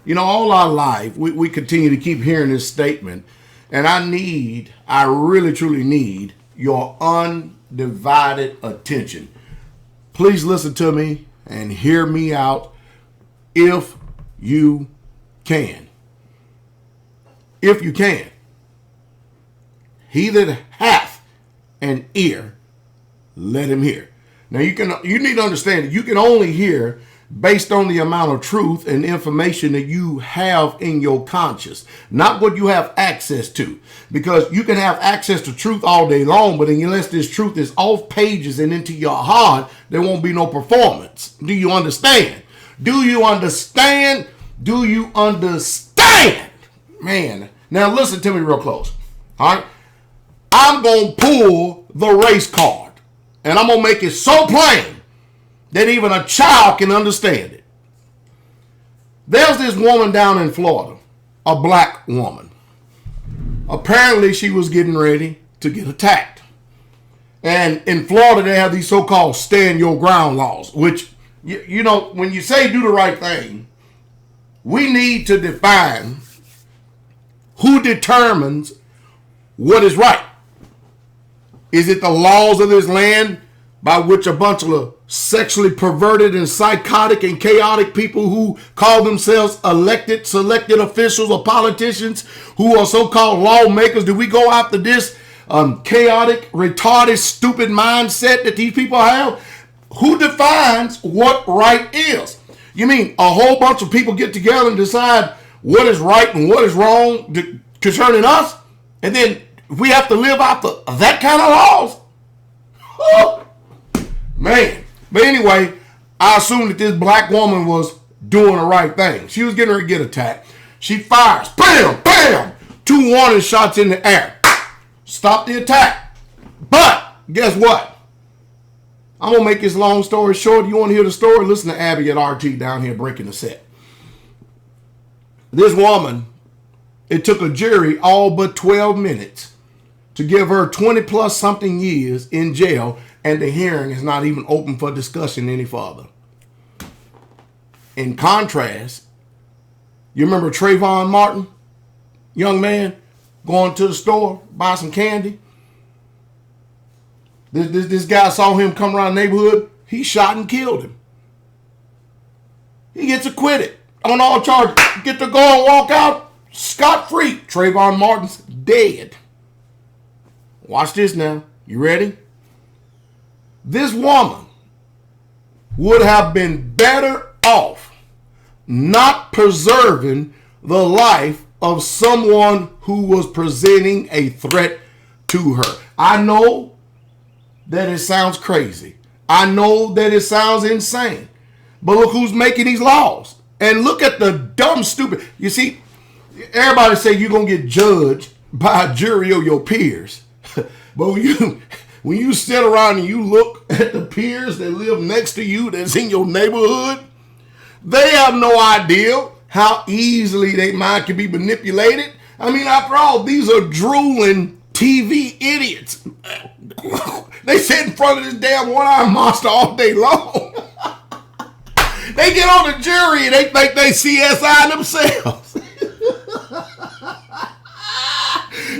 You know, all our life, we continue to keep hearing this statement. And I really truly need your undivided attention. Please listen to me and hear me out if you can. If you can. He that hath an ear, let him hear. Now you need to understand that you can only hear based on the amount of truth and information that you have in your conscience, not what you have access to. Because you can have access to truth all day long, but unless this truth is off pages and into your heart, there won't be no performance. Do you understand? Do you understand? Do you understand? Man, now listen to me real close. All right? I'm going to pull the race card, and I'm going to make it so plain that even a child can understand it. There's this woman down in Florida, a black woman. Apparently, she was getting ready to get attacked. And in Florida, they have these so-called stand your ground laws, which, you know, when you say do the right thing, we need to define who determines what is right. Is it the laws of this land by which a bunch of sexually perverted and psychotic and chaotic people who call themselves selected officials or politicians who are so-called lawmakers, do we go after this chaotic, retarded, stupid mindset that these people have? Who defines what right is? You mean a whole bunch of people get together and decide what is right and what is wrong concerning us? And then we have to live out that kind of laws? Oh, man. But anyway, I assume that this black woman was doing the right thing. She was getting ready to get attacked. She fires. Bam! Bam! 2 warning shots in the air. Stop the attack. But guess what? I'm going to make this long story short. You want to hear the story? Listen to Abby at RT down here breaking the set. This woman, it took a jury all but 12 minutes to give her 20 plus something years in jail, and the hearing is not even open for discussion any further. In contrast, you remember Trayvon Martin, young man, going to the store, buy some candy. This guy saw him come around the neighborhood. He shot and killed him. He gets acquitted on all charges. Get to go and walk out scot-free. Trayvon Martin's dead. Watch this now. You ready? This woman would have been better off not preserving the life of someone who was presenting a threat to her. I know that it sounds crazy. I know that it sounds insane. But look who's making these laws. And look at the dumb, stupid. You see, everybody say you're going to get judged by a jury of your peers. But when you sit around and you look at the peers that live next to you that's in your neighborhood, they have no idea how easily their mind can be manipulated. I mean, after all, these are drooling TV idiots. They sit in front of this damn one-eyed monster all day long. They get on the jury and they think they CSI themselves.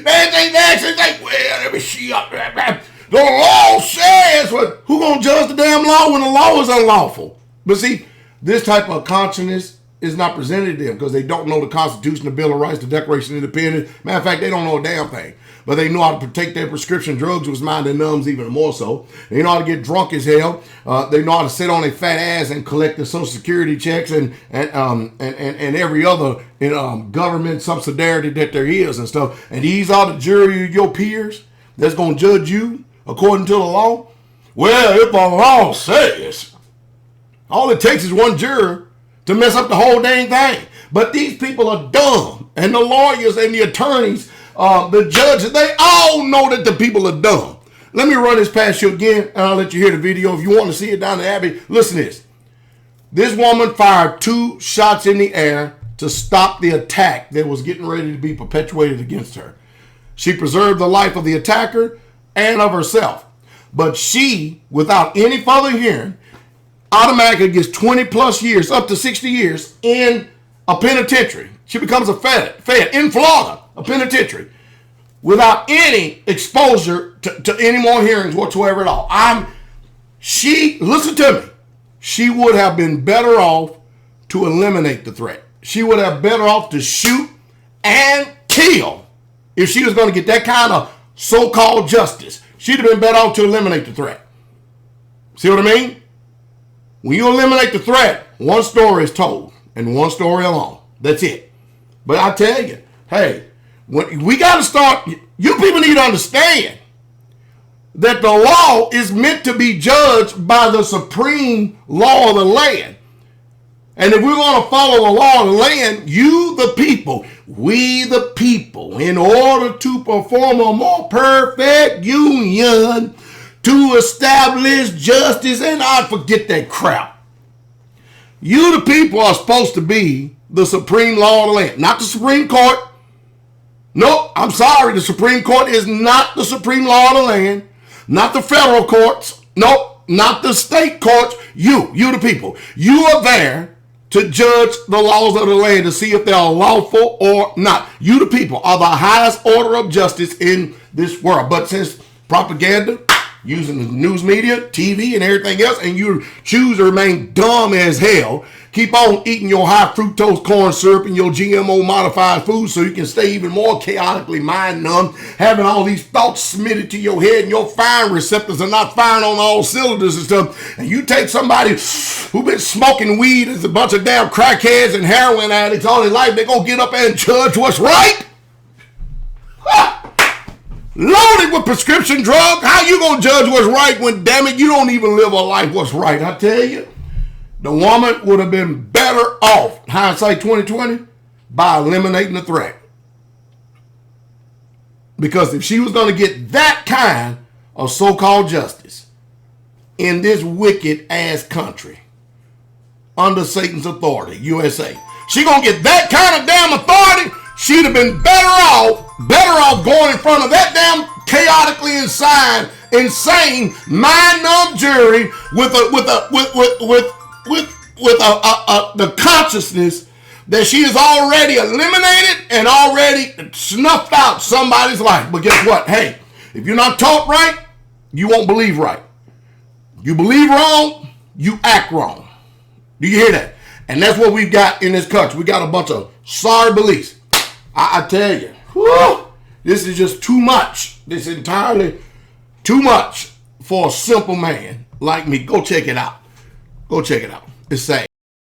They actually think, well, let me see up there. The law says, well, who gonna judge the damn law when the law is unlawful? But see, this type of consciousness is not presented to them because they don't know the Constitution, the Bill of Rights, the Declaration of Independence. Matter of fact, they don't know a damn thing. But they know how to take their prescription drugs, which mind their numbs even more so. They know how to get drunk as hell. They know how to sit on their fat ass and collect the Social Security checks and every other government subsidiarity that there is and stuff. And these are the jury of your peers that's going to judge you according to the law. Well, if the law says, all it takes is one juror to mess up the whole dang thing. But these people are dumb. And the lawyers and the attorneys, the judges, they all know that the people are dumb. Let me run this past you again, and I'll let you hear the video. If you want to see it down at Abbey, listen to this. This woman fired 2 shots in the air to stop the attack that was getting ready to be perpetuated against her. She preserved the life of the attacker and of herself. But she, without any further hearing, automatically gets 20 plus years, up to 60 years in a penitentiary. She becomes a fed in Florida, a penitentiary, without any exposure to any more hearings whatsoever at all. Listen to me, she would have been better off to eliminate the threat. She would have better off to shoot and kill if she was going to get that kind of so-called justice. She'd have been better off to eliminate the threat. See what I mean? When you eliminate the threat, one story is told, and one story alone. That's it. But I tell you, hey, we got to start, you people need to understand that the law is meant to be judged by the supreme law of the land. And if we're going to follow the law of the land, you, the people, we, the people, in order to perform a more perfect union, to establish justice, and I forget that crap. You, the people, are supposed to be the supreme law of the land, not the Supreme Court. No, I'm sorry, the Supreme Court is not the supreme law of the land, not the federal courts, no, not the state courts. You, the people, you are there to judge the laws of the land to see if they are lawful or not. You, the people, are the highest order of justice in this world. But since propaganda, using the news media, TV, and everything else, and you choose to remain dumb as hell, keep on eating your high fructose corn syrup and your GMO modified food so you can stay even more chaotically mind numb, having all these thoughts submitted to your head and your firing receptors are not firing on all cylinders and stuff. And you take somebody who been smoking weed as a bunch of damn crackheads and heroin addicts all their life, they're going to get up and judge what's right? Ha! Loaded with prescription drugs. How you going to judge what's right when, damn it, you don't even live a life what's right? I tell you, the woman would have been better off, hindsight 2020, by eliminating the threat. Because if she was going to get that kind of so-called justice in this wicked ass country, under Satan's authority, USA, she going to get that kind of damn authority, she'd have been better off going in front of that damn chaotically insane, mind-numb jury with the consciousness that she has already eliminated and already snuffed out somebody's life. But guess what? Hey, if you're not taught right, you won't believe right. You believe wrong, you act wrong. Do you hear that? And that's what we've got in this country. We got a bunch of sorry beliefs. I tell you, whew, this is just too much. This is entirely too much for a simple man like me. Go check it out. Go check it out. It's sad.